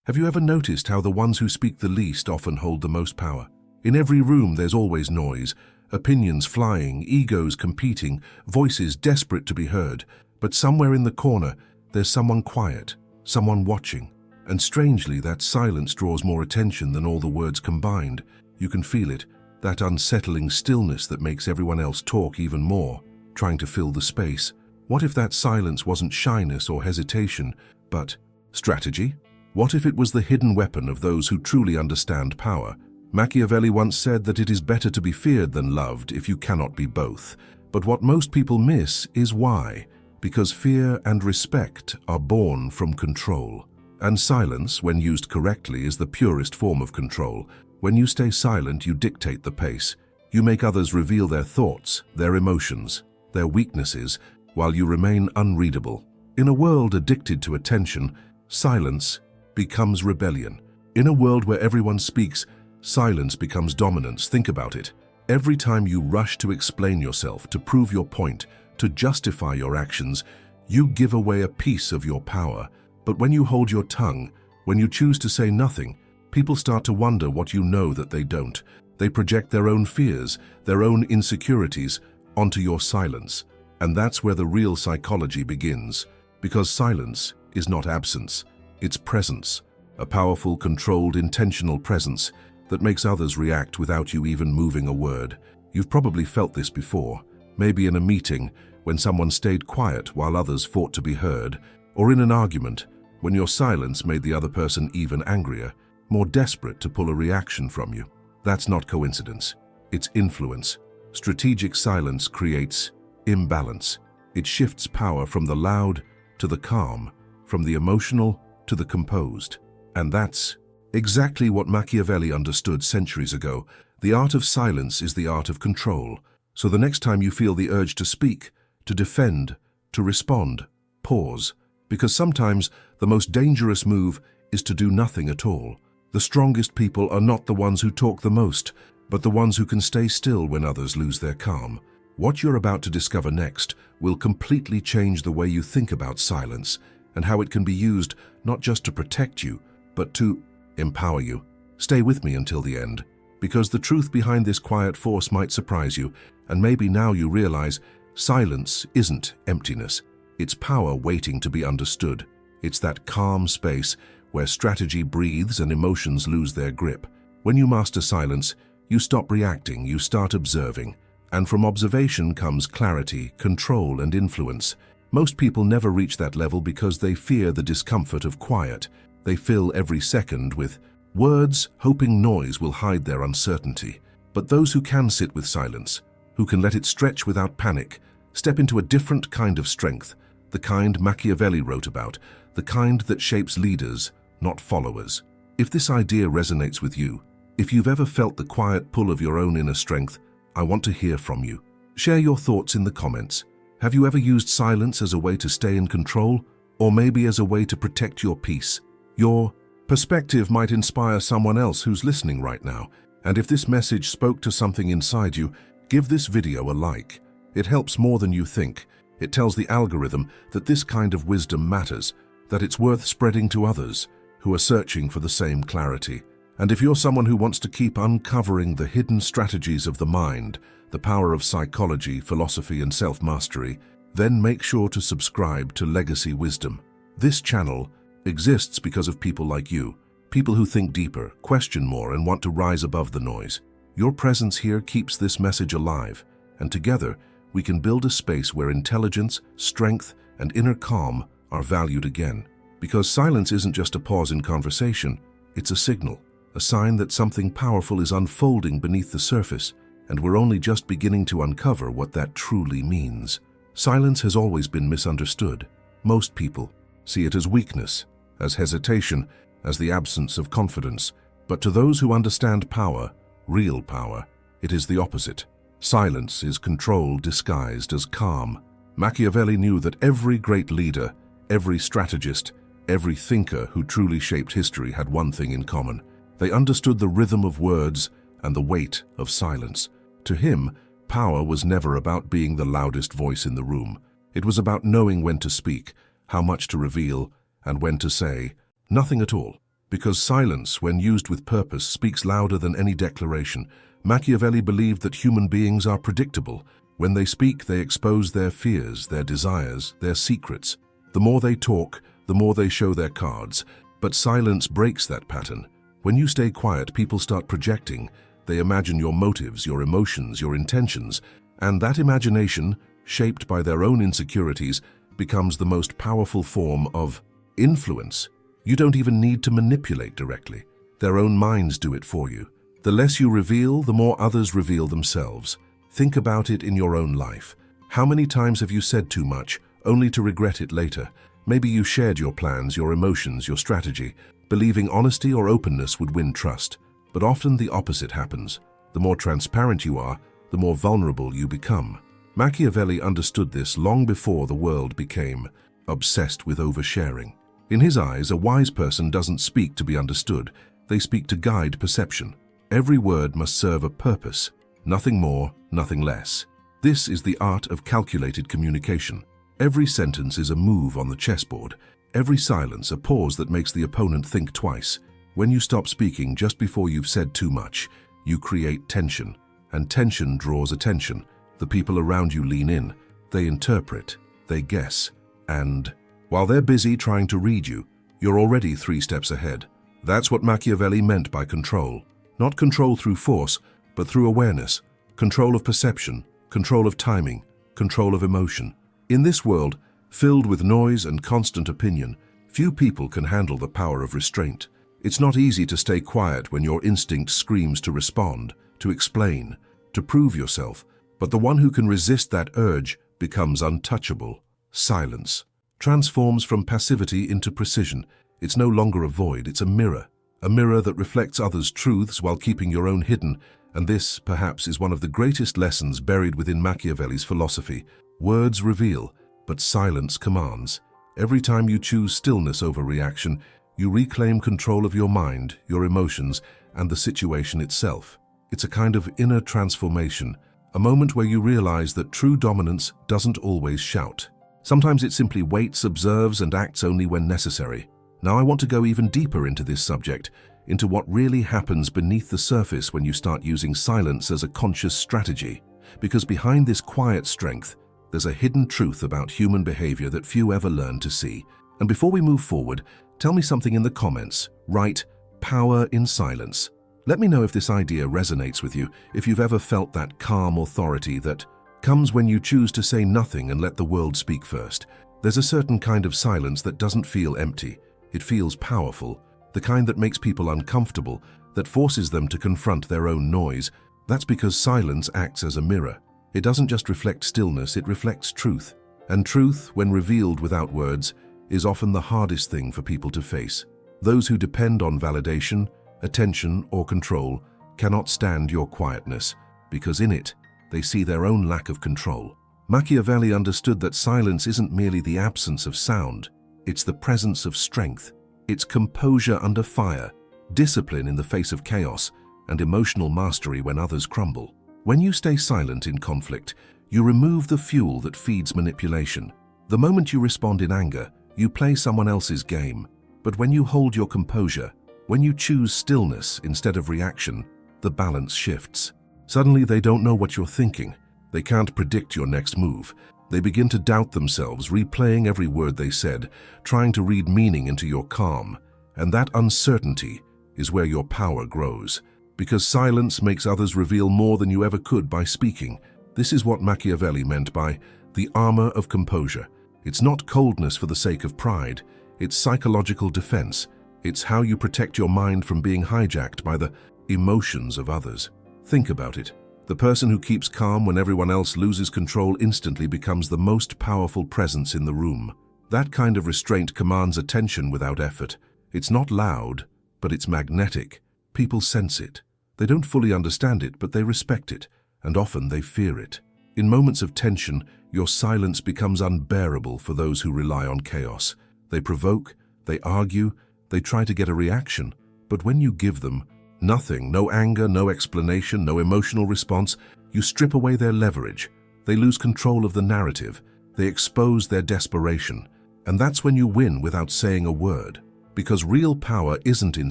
Have you ever noticed how the ones who speak the least often hold the most power? In every room there's always noise, opinions flying, egos competing, voices desperate to be heard. But somewhere in the corner, there's someone quiet, someone watching. And strangely, that silence draws more attention than all the words combined. You can feel it, that unsettling stillness that makes everyone else talk even more, trying to fill the space. What if that silence wasn't shyness or hesitation, but strategy? What if it was the hidden weapon of those who truly understand power? Machiavelli once said that it is better to be feared than loved if you cannot be both. But what most people miss is why. Because fear and respect are born from control. And silence, when used correctly, is the purest form of control. When you stay silent, you dictate the pace. You make others reveal their thoughts, their emotions, their weaknesses, while you remain unreadable. In a world addicted to attention, silence becomes rebellion. In a world where everyone speaks, silence becomes dominance. Think about it. Every time you rush to explain yourself, to prove your point, to justify your actions, you give away a piece of your power. But when you hold your tongue, when you choose to say nothing, people start to wonder what you know that they don't. They project their own fears, their own insecurities onto your silence. And that's where the real psychology begins. Because silence is not absence, it's presence. A powerful, controlled, intentional presence that makes others react without you even moving a word. You've probably felt this before. Maybe in a meeting, when someone stayed quiet while others fought to be heard, or in an argument, when your silence made the other person even angrier, more desperate to pull a reaction from you. That's not coincidence. It's influence. Strategic silence creates imbalance. It shifts power from the loud to the calm, from the emotional to the composed. And that's exactly what Machiavelli understood centuries ago. The art of silence is the art of control. So the next time you feel the urge to speak, to defend, to respond, pause. Because sometimes the most dangerous move is to do nothing at all. The strongest people are not the ones who talk the most, but the ones who can stay still when others lose their calm. What you're about to discover next will completely change the way you think about silence and how it can be used not just to protect you, but to empower you. Stay with me until the end, because the truth behind this quiet force might surprise you, and maybe now you realize silence isn't emptiness. It's power waiting to be understood. It's that calm space where strategy breathes and emotions lose their grip. When you master silence, you stop reacting, you start observing. And from observation comes clarity, control, and influence. Most people never reach that level because they fear the discomfort of quiet. They fill every second with words, hoping noise will hide their uncertainty. But those who can sit with silence, who can let it stretch without panic, step into a different kind of strength, the kind Machiavelli wrote about, the kind that shapes leaders, not followers. If this idea resonates with you, if you've ever felt the quiet pull of your own inner strength, I want to hear from you. Share your thoughts in the comments. Have you ever used silence as a way to stay in control, or maybe as a way to protect your peace? Your perspective might inspire someone else who's listening right now. And if this message spoke to something inside you, give this video a like. It helps more than you think. It tells the algorithm that this kind of wisdom matters, that it's worth spreading to others who are searching for the same clarity. And if you're someone who wants to keep uncovering the hidden strategies of the mind, the power of psychology, philosophy, and self-mastery, then make sure to subscribe to Legacy Wisdom. This channel exists because of people like you, people who think deeper, question more, and want to rise above the noise. Your presence here keeps this message alive, and together we can build a space where intelligence, strength, and inner calm are valued again. Because silence isn't just a pause in conversation, it's a signal, a sign that something powerful is unfolding beneath the surface, and we're only just beginning to uncover what that truly means. Silence has always been misunderstood. Most people see it as weakness, as hesitation, as the absence of confidence. But to those who understand power, real power, it is the opposite. Silence is control disguised as calm. Machiavelli knew that every great leader, every strategist, every thinker who truly shaped history had one thing in common. They understood the rhythm of words and the weight of silence. To him, power was never about being the loudest voice in the room. It was about knowing when to speak, how much to reveal, and when to say nothing at all. Because silence, when used with purpose, speaks louder than any declaration. Machiavelli believed that human beings are predictable. When they speak, they expose their fears, their desires, their secrets. The more they talk, the more they show their cards. But silence breaks that pattern. When you stay quiet, people start projecting. They imagine your motives, your emotions, your intentions. And that imagination, shaped by their own insecurities, becomes the most powerful form of influence. You don't even need to manipulate directly. Their own minds do it for you. The less you reveal, the more others reveal themselves. Think about it in your own life. How many times have you said too much, only to regret it later? Maybe you shared your plans, your emotions, your strategy, believing honesty or openness would win trust. But often the opposite happens. The more transparent you are, the more vulnerable you become. Machiavelli understood this long before the world became obsessed with oversharing. In his eyes, a wise person doesn't speak to be understood. They speak to guide perception. Every word must serve a purpose. Nothing more, nothing less. This is the art of calculated communication. Every sentence is a move on the chessboard. Every silence a pause that makes the opponent think twice. When you stop speaking just before you've said too much, you create tension. And tension draws attention. The people around you lean in. They interpret. They guess. And while they're busy trying to read you, you're already 3 steps ahead. That's what Machiavelli meant by control. Not control through force, but through awareness. Control of perception, control of timing, control of emotion. In this world, filled with noise and constant opinion, few people can handle the power of restraint. It's not easy to stay quiet when your instinct screams to respond, to explain, to prove yourself. But the one who can resist that urge becomes untouchable. Silence transforms from passivity into precision. It's no longer a void, it's a mirror that reflects others' truths while keeping your own hidden. And this, perhaps, is one of the greatest lessons buried within Machiavelli's philosophy. Words reveal, but silence commands. Every time you choose stillness over reaction, you reclaim control of your mind, your emotions, and the situation itself. It's a kind of inner transformation, a moment where you realize that true dominance doesn't always shout. Sometimes it simply waits, observes, and acts only when necessary. Now I want to go even deeper into this subject, into what really happens beneath the surface when you start using silence as a conscious strategy. Because behind this quiet strength, there's a hidden truth about human behavior that few ever learn to see. And before we move forward, tell me something in the comments. Write, "Power in silence." Let me know if this idea resonates with you, if you've ever felt that calm authority that comes when you choose to say nothing and let the world speak first. There's a certain kind of silence that doesn't feel empty. It feels powerful, the kind that makes people uncomfortable, that forces them to confront their own noise. That's because silence acts as a mirror. It doesn't just reflect stillness, it reflects truth. And truth, when revealed without words, is often the hardest thing for people to face. Those who depend on validation, attention, or control cannot stand your quietness, because in it, they see their own lack of control. Machiavelli understood that silence isn't merely the absence of sound, it's the presence of strength. It's composure under fire, discipline in the face of chaos, and emotional mastery when others crumble. When you stay silent in conflict, you remove the fuel that feeds manipulation. The moment you respond in anger, you play someone else's game. But when you hold your composure, when you choose stillness instead of reaction, the balance shifts. Suddenly they don't know what you're thinking. They can't predict your next move. They begin to doubt themselves, replaying every word they said, trying to read meaning into your calm. And that uncertainty is where your power grows. Because silence makes others reveal more than you ever could by speaking. This is what Machiavelli meant by the armor of composure. It's not coldness for the sake of pride. It's psychological defense. It's how you protect your mind from being hijacked by the emotions of others. Think about it. The person who keeps calm when everyone else loses control instantly becomes the most powerful presence in the room. That kind of restraint commands attention without effort. It's not loud, but it's magnetic. People sense it. They don't fully understand it, but they respect it, and often they fear it. In moments of tension, your silence becomes unbearable for those who rely on chaos. They provoke, they argue, they try to get a reaction, but when you give them nothing, no anger, no explanation, no emotional response, you strip away their leverage. They lose control of the narrative. They expose their desperation. And that's when you win without saying a word. Because real power isn't in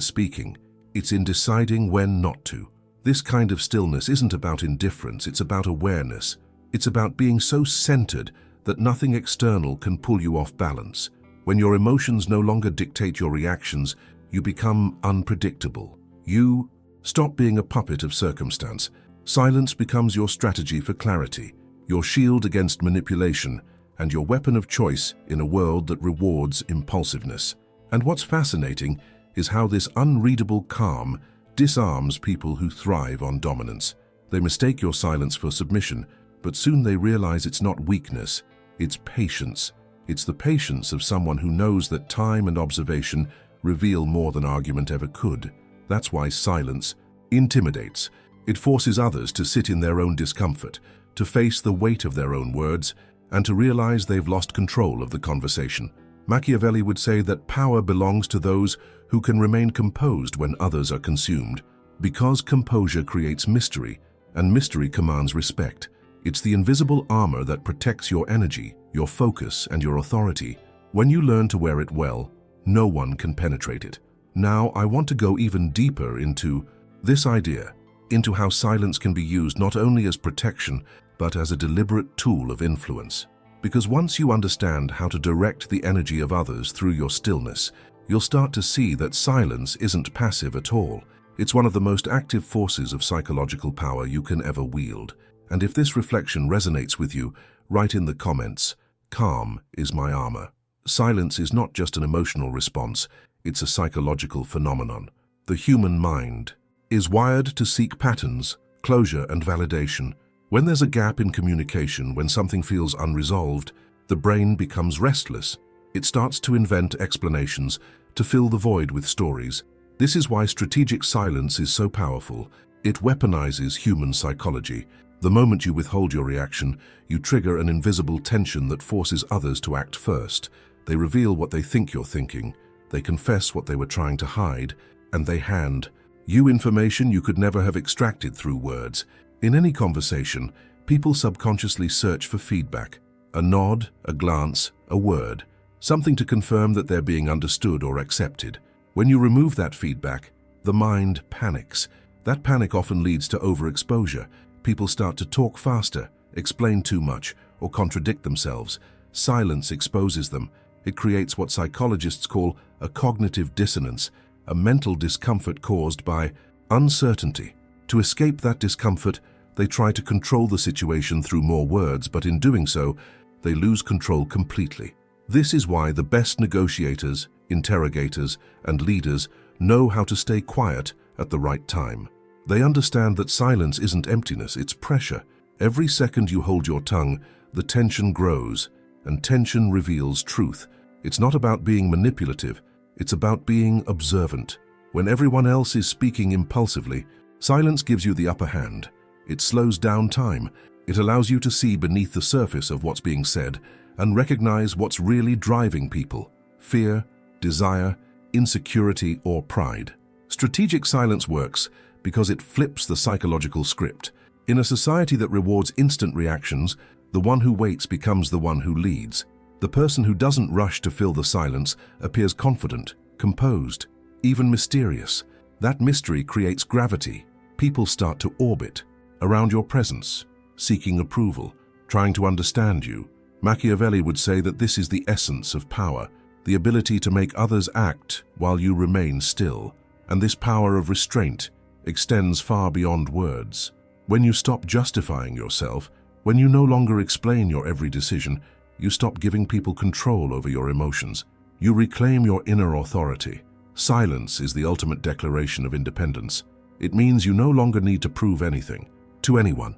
speaking, it's in deciding when not to. This kind of stillness isn't about indifference, it's about awareness. It's about being so centered that nothing external can pull you off balance. When your emotions no longer dictate your reactions, you become unpredictable. You stop being a puppet of circumstance. Silence becomes your strategy for clarity, your shield against manipulation, and your weapon of choice in a world that rewards impulsiveness. And what's fascinating is how this unreadable calm disarms people who thrive on dominance. They mistake your silence for submission, but soon they realize it's not weakness, it's patience. It's the patience of someone who knows that time and observation reveal more than argument ever could. That's why silence intimidates. It forces others to sit in their own discomfort, to face the weight of their own words, and to realize they've lost control of the conversation. Machiavelli would say that power belongs to those who can remain composed when others are consumed, because composure creates mystery, and mystery commands respect. It's the invisible armor that protects your energy, your focus, and your authority. When you learn to wear it well, no one can penetrate it. Now, I want to go even deeper into this idea, into how silence can be used not only as protection, but as a deliberate tool of influence. Because once you understand how to direct the energy of others through your stillness, you'll start to see that silence isn't passive at all. It's one of the most active forces of psychological power you can ever wield. And if this reflection resonates with you, write in the comments, "Calm is my armor." Silence is not just an emotional response, it's a psychological phenomenon. The human mind is wired to seek patterns, closure, and validation. When there's a gap in communication, when something feels unresolved, the brain becomes restless. It starts to invent explanations, to fill the void with stories. This is why strategic silence is so powerful. It weaponizes human psychology. The moment you withhold your reaction, you trigger an invisible tension that forces others to act first. They reveal what they think you're thinking, they confess what they were trying to hide, and they hand you information you could never have extracted through words. In any conversation, people subconsciously search for feedback. A nod, a glance, a word. Something to confirm that they're being understood or accepted. When you remove that feedback, the mind panics. That panic often leads to overexposure. People start to talk faster, explain too much, or contradict themselves. Silence exposes them. It creates what psychologists call a cognitive dissonance, a mental discomfort caused by uncertainty. To escape that discomfort, they try to control the situation through more words, but in doing so, they lose control completely. This is why the best negotiators, interrogators, and leaders know how to stay quiet at the right time. They understand that silence isn't emptiness, it's pressure. Every second you hold your tongue, the tension grows, and tension reveals truth. It's not about being manipulative, it's about being observant. When everyone else is speaking impulsively, silence gives you the upper hand. It slows down time. It allows you to see beneath the surface of what's being said and recognize what's really driving people: fear, desire, insecurity, or pride. Strategic silence works because it flips the psychological script. In a society that rewards instant reactions, the one who waits becomes the one who leads. The person who doesn't rush to fill the silence appears confident, composed, even mysterious. That mystery creates gravity. People start to orbit around your presence, seeking approval, trying to understand you. Machiavelli would say that this is the essence of power, the ability to make others act while you remain still. And this power of restraint extends far beyond words. When you stop justifying yourself, when you no longer explain your every decision, you stop giving people control over your emotions. You reclaim your inner authority. Silence is the ultimate declaration of independence. It means you no longer need to prove anything to anyone.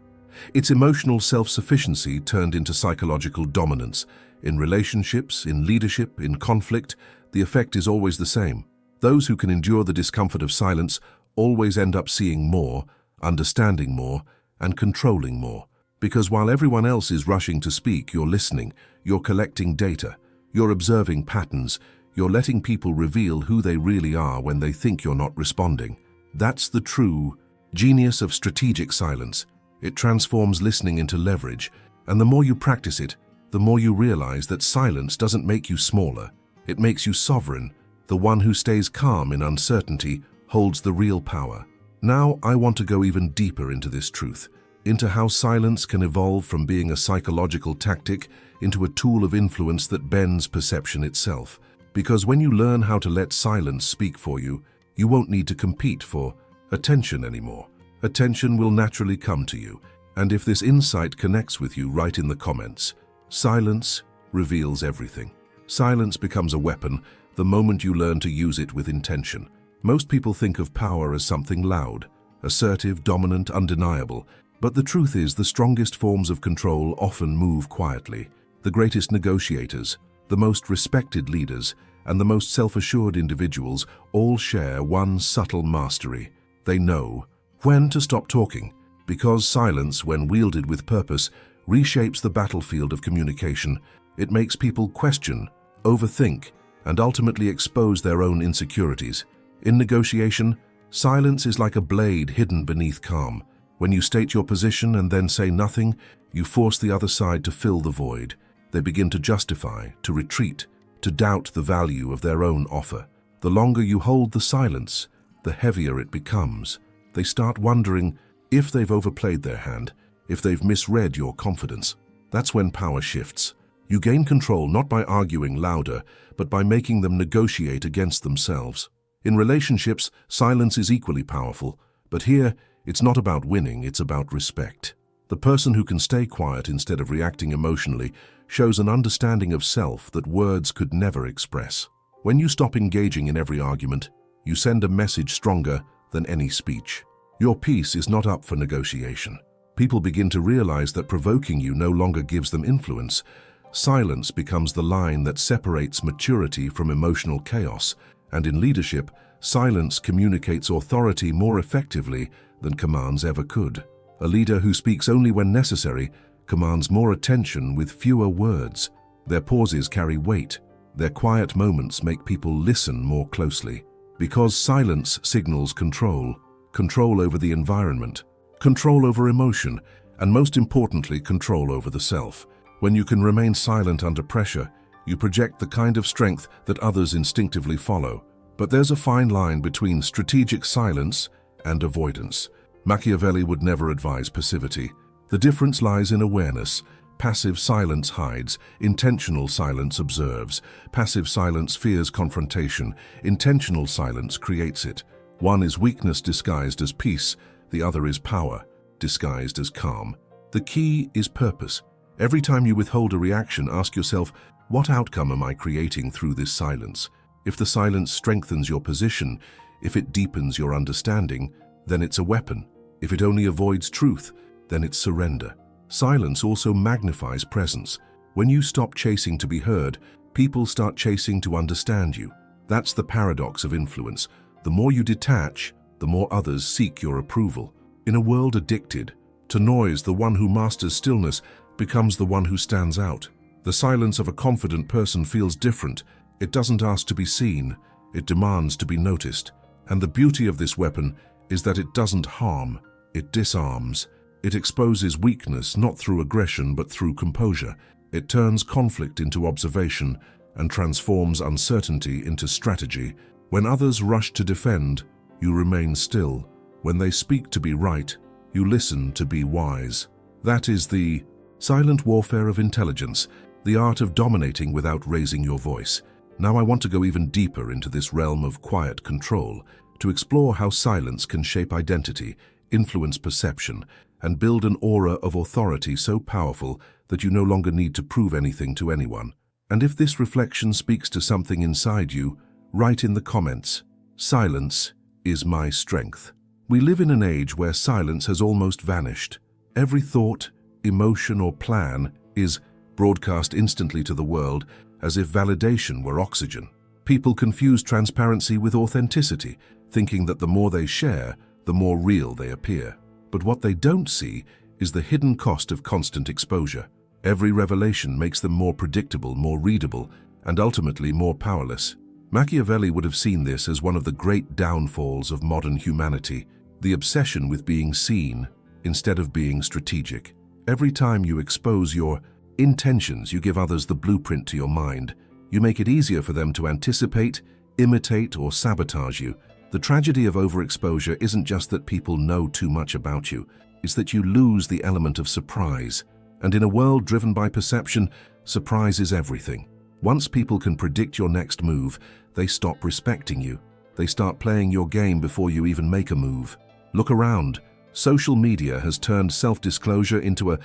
It's emotional self-sufficiency turned into psychological dominance. In relationships, in leadership, in conflict, the effect is always the same. Those who can endure the discomfort of silence always end up seeing more, understanding more, and controlling more. Because while everyone else is rushing to speak, you're listening, you're collecting data, you're observing patterns, you're letting people reveal who they really are when they think you're not responding. That's the true genius of strategic silence. It transforms listening into leverage, and the more you practice it, the more you realize that silence doesn't make you smaller. It makes you sovereign, The one who stays calm in uncertainty holds the real power. Now I want to go even deeper into this truth, into how silence can evolve from being a psychological tactic into a tool of influence that bends perception itself. Because when you learn how to let silence speak for you, you won't need to compete for attention anymore. Attention will naturally come to you. And if this insight connects with you, write in the comments. Silence reveals everything. Silence becomes a weapon the moment you learn to use it with intention. Most people think of power as something loud, assertive, dominant, undeniable. But the truth is, the strongest forms of control often move quietly. The greatest negotiators, the most respected leaders, and the most self-assured individuals all share one subtle mastery. They know when to stop talking, because silence, when wielded with purpose, reshapes the battlefield of communication. It makes people question, overthink, and ultimately expose their own insecurities. In negotiation, silence is like a blade hidden beneath calm. When you state your position and then say nothing, you force the other side to fill the void. They begin to justify, to retreat, to doubt the value of their own offer. The longer you hold the silence, the heavier it becomes. They start wondering if they've overplayed their hand, if they've misread your confidence. That's when power shifts. You gain control not by arguing louder, but by making them negotiate against themselves. In relationships, silence is equally powerful, but here, it's not about winning, it's about respect. The person who can stay quiet instead of reacting emotionally shows an understanding of self that words could never express. When you stop engaging in every argument, you send a message stronger than any speech. Your peace is not up for negotiation. People begin to realize that provoking you no longer gives them influence. Silence becomes the line that separates maturity from emotional chaos, and in leadership, silence communicates authority more effectively than commands ever could. A leader who speaks only when necessary commands more attention with fewer words. Their pauses carry weight. Their quiet moments make people listen more closely. Because silence signals control, control over the environment, control over emotion, and most importantly, control over the self. When you can remain silent under pressure, you project the kind of strength that others instinctively follow. But there's a fine line between strategic silence and avoidance. Machiavelli would never advise passivity. The difference lies in awareness. Passive silence hides, intentional silence observes. Passive silence fears confrontation, intentional silence creates it. One is weakness disguised as peace, the other is power disguised as calm. The key is purpose. Every time you withhold a reaction, ask yourself, what outcome am I creating through this silence? If the silence strengthens your position, if it deepens your understanding, then it's a weapon. If it only avoids truth, then it's surrender. Silence also magnifies presence. When you stop chasing to be heard, people start chasing to understand you. That's the paradox of influence. The more you detach, the more others seek your approval. In a world addicted to noise, the one who masters stillness becomes the one who stands out. The silence of a confident person feels different. It doesn't ask to be seen, it demands to be noticed. And the beauty of this weapon is that it doesn't harm, it disarms. It exposes weakness not through aggression but through composure. It turns conflict into observation and transforms uncertainty into strategy. When others rush to defend, you remain still. When they speak to be right, you listen to be wise. That is the silent warfare of intelligence, the art of dominating without raising your voice. Now I want to go even deeper into this realm of quiet control, to explore how silence can shape identity, influence perception, and build an aura of authority so powerful that you no longer need to prove anything to anyone. And if this reflection speaks to something inside you, write in the comments, silence is my strength. We live in an age where silence has almost vanished. Every thought, emotion, or plan is broadcast instantly to the world as if validation were oxygen. People confuse transparency with authenticity, thinking that the more they share, the more real they appear. But what they don't see is the hidden cost of constant exposure. Every revelation makes them more predictable, more readable, and ultimately more powerless. Machiavelli would have seen this as one of the great downfalls of modern humanity, the obsession with being seen instead of being strategic. Every time you expose your intentions, you give others the blueprint to your mind. You make it easier for them to anticipate, imitate, or sabotage you. The tragedy of overexposure isn't just that people know too much about you, it's that you lose the element of surprise. And in a world driven by perception, surprise is everything. Once people can predict your next move, they stop respecting you. They start playing your game before you even make a move. Look around. Social media has turned self-disclosure into a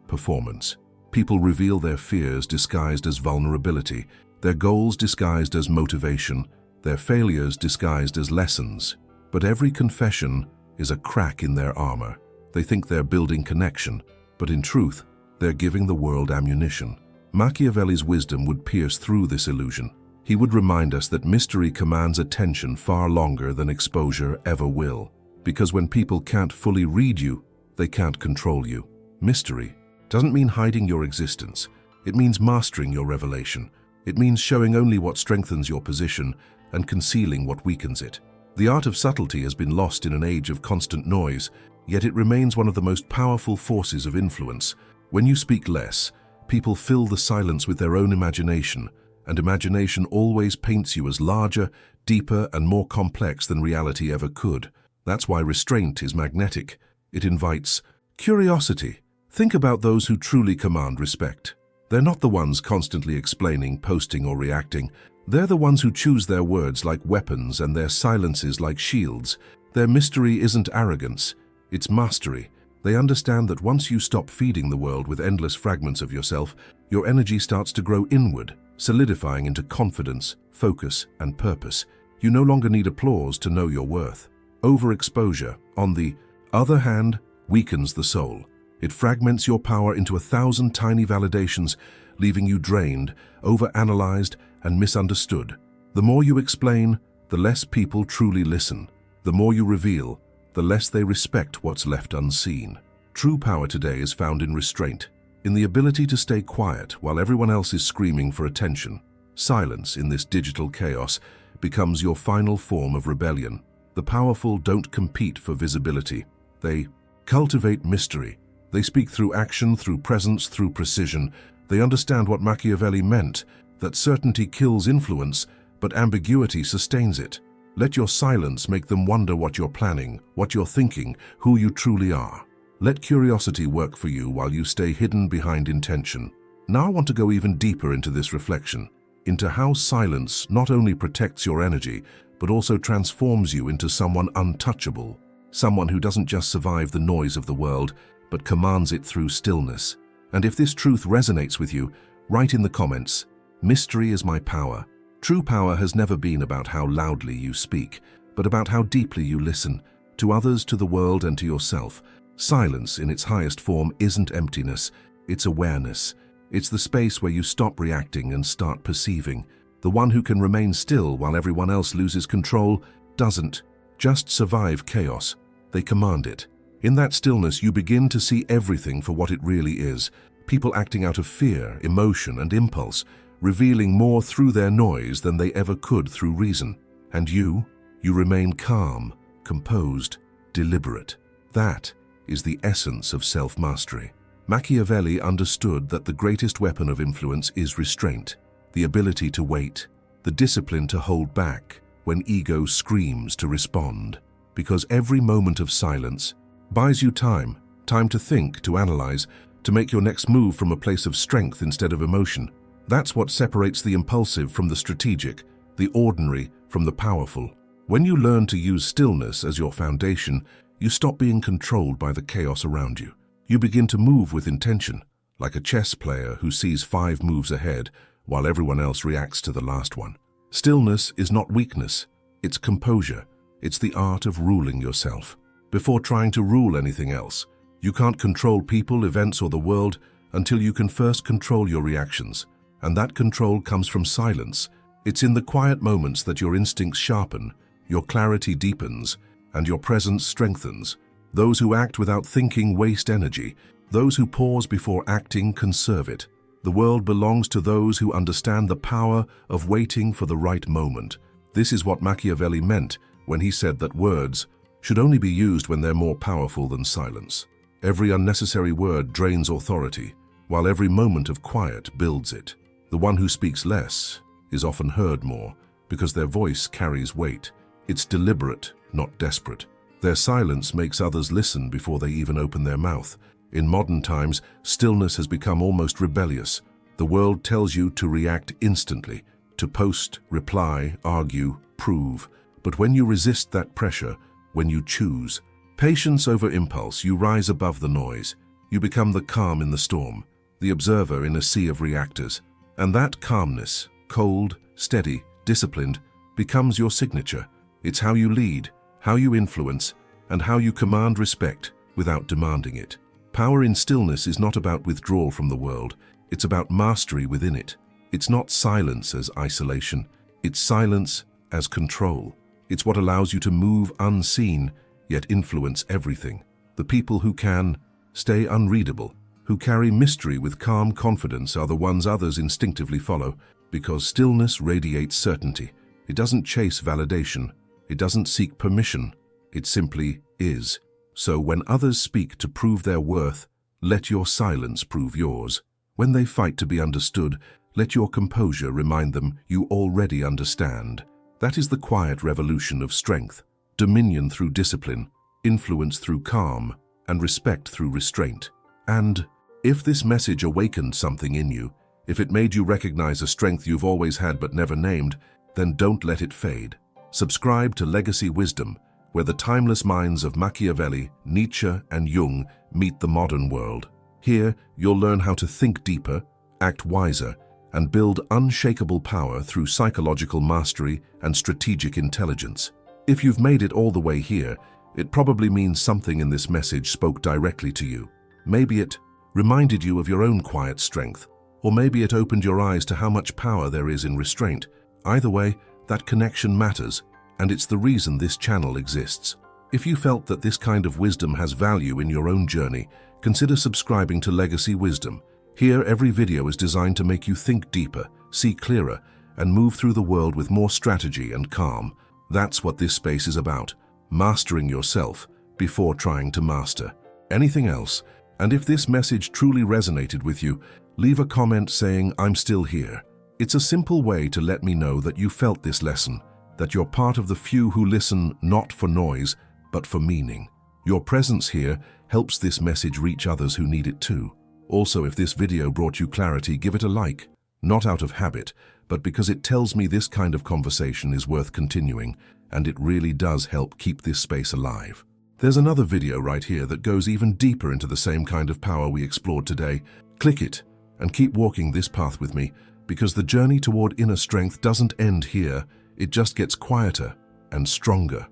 performance. People reveal their fears disguised as vulnerability, their goals disguised as motivation, their failures disguised as lessons. But every confession is a crack in their armor. They think they're building connection, but in truth, they're giving the world ammunition. Machiavelli's wisdom would pierce through this illusion. He would remind us that mystery commands attention far longer than exposure ever will. Because when people can't fully read you, they can't control you. Mystery doesn't mean hiding your existence. It means mastering your revelation. It means showing only what strengthens your position and concealing what weakens it. The art of subtlety has been lost in an age of constant noise, yet it remains one of the most powerful forces of influence. When you speak less, people fill the silence with their own imagination, and imagination always paints you as larger, deeper, and more complex than reality ever could. That's why restraint is magnetic. It invites curiosity. Think about those who truly command respect. They're not the ones constantly explaining, posting, or reacting. They're the ones who choose their words like weapons and their silences like shields. Their mystery isn't arrogance, it's mastery. They understand that once you stop feeding the world with endless fragments of yourself, your energy starts to grow inward, solidifying into confidence, focus, and purpose. You no longer need applause to know your worth. Overexposure, on the other hand, weakens the soul. It fragments your power into 1,000 tiny validations, leaving you drained, overanalyzed, and misunderstood. The more you explain, the less people truly listen. The more you reveal, the less they respect what's left unseen. True power today is found in restraint, in the ability to stay quiet while everyone else is screaming for attention. Silence in this digital chaos becomes your final form of rebellion. The powerful don't compete for visibility. They cultivate mystery. They speak through action, through presence, through precision. They understand what Machiavelli meant, that certainty kills influence, but ambiguity sustains it. Let your silence make them wonder what you're planning, what you're thinking, who you truly are. Let curiosity work for you while you stay hidden behind intention. Now I want to go even deeper into this reflection, into how silence not only protects your energy, but also transforms you into someone untouchable, someone who doesn't just survive the noise of the world, but commands it through stillness. And if this truth resonates with you, write in the comments, "Mystery is my power." True power has never been about how loudly you speak, but about how deeply you listen, to others, to the world, and to yourself. Silence in its highest form isn't emptiness, it's awareness. It's the space where you stop reacting and start perceiving. The one who can remain still while everyone else loses control doesn't just survive chaos, they command it. In that stillness, you begin to see everything for what it really is. People acting out of fear, emotion, and impulse, revealing more through their noise than they ever could through reason. And you remain calm, composed, deliberate. That is the essence of self-mastery. Machiavelli understood that the greatest weapon of influence is restraint, the ability to wait, the discipline to hold back when ego screams to respond. Because every moment of silence buys you time to think, to analyze, to make your next move from a place of strength instead of emotion. That's what separates the impulsive from the strategic, the ordinary from the powerful. When you learn to use stillness as your foundation, you stop being controlled by the chaos around you. You begin to move with intention, like a chess player who sees 5 moves ahead while everyone else reacts to the last one. Stillness is not weakness, it's composure. It's the art of ruling yourself before trying to rule anything else. You can't control people, events, or the world until you can first control your reactions. And that control comes from silence. It's in the quiet moments that your instincts sharpen, your clarity deepens, and your presence strengthens. Those who act without thinking waste energy. Those who pause before acting conserve it. The world belongs to those who understand the power of waiting for the right moment. This is what Machiavelli meant when he said that words should only be used when they're more powerful than silence. Every unnecessary word drains authority, while every moment of quiet builds it. The one who speaks less is often heard more, because their voice carries weight. It's deliberate, not desperate. Their silence makes others listen before they even open their mouth. In modern times, stillness has become almost rebellious. The world tells you to react instantly, to post, reply, argue, prove. But when you resist that pressure, when you choose patience over impulse, you rise above the noise. You become the calm in the storm, the observer in a sea of reactors. And that calmness, cold, steady, disciplined, becomes your signature. It's how you lead, how you influence, and how you command respect without demanding it. Power in stillness is not about withdrawal from the world. It's about mastery within it. It's not silence as isolation. It's silence as control. It's what allows you to move unseen, yet influence everything. The people who can stay unreadable, who carry mystery with calm confidence, are the ones others instinctively follow, because stillness radiates certainty. It doesn't chase validation. It doesn't seek permission. It simply is. So when others speak to prove their worth, let your silence prove yours. When they fight to be understood, let your composure remind them you already understand. That is the quiet revolution of strength. Dominion through discipline, influence through calm, and respect through restraint. And if this message awakened something in you, if it made you recognize a strength you've always had but never named, then don't let it fade. Subscribe to Legacy Wisdom, where the timeless minds of Machiavelli, Nietzsche, and Jung meet the modern world. Here, you'll learn how to think deeper, act wiser, and build unshakable power through psychological mastery and strategic intelligence. If you've made it all the way here, it probably means something in this message spoke directly to you. Maybe it reminded you of your own quiet strength, or maybe it opened your eyes to how much power there is in restraint. Either way, that connection matters, and it's the reason this channel exists. If you felt that this kind of wisdom has value in your own journey, consider subscribing to Legacy Wisdom. Here, every video is designed to make you think deeper, see clearer, and move through the world with more strategy and calm. That's what this space is about, mastering yourself before trying to master anything else. And if this message truly resonated with you, leave a comment saying, "I'm still here." It's a simple way to let me know that you felt this lesson, that you're part of the few who listen not for noise, but for meaning. Your presence here helps this message reach others who need it too. Also, if this video brought you clarity, give it a like, not out of habit, but because it tells me this kind of conversation is worth continuing, and it really does help keep this space alive. There's another video right here that goes even deeper into the same kind of power we explored today. Click it and keep walking this path with me, because the journey toward inner strength doesn't end here. It just gets quieter and stronger.